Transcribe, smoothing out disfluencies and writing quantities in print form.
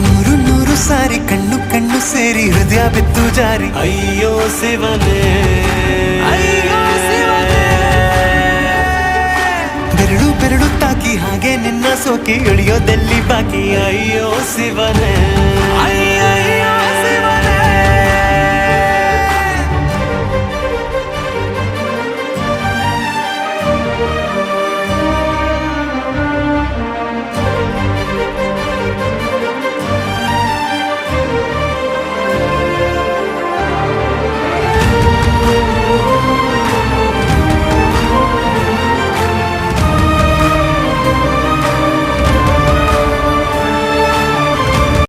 ನೂರು ನೂರು ಸಾರಿ ಕಣ್ಣು ಕಣ್ಣು ಸೇರಿ ಹೃದಯ ಬಿತ್ತು ಜಾರಿ ಅಯ್ಯೋ ಶಿವನೇ, ಅಯ್ಯೋ ಶಿವನೇ. ಬೆರಳು ಬೆರಳು ತಾಕಿ ಹಾಗೆ ನಿನ್ನ ಸೋಕಿ ಇಳಿಯೋದೆಲ್ಲಿ ಬಾಕಿ ಅಯ್ಯೋ ಶಿವನೇ.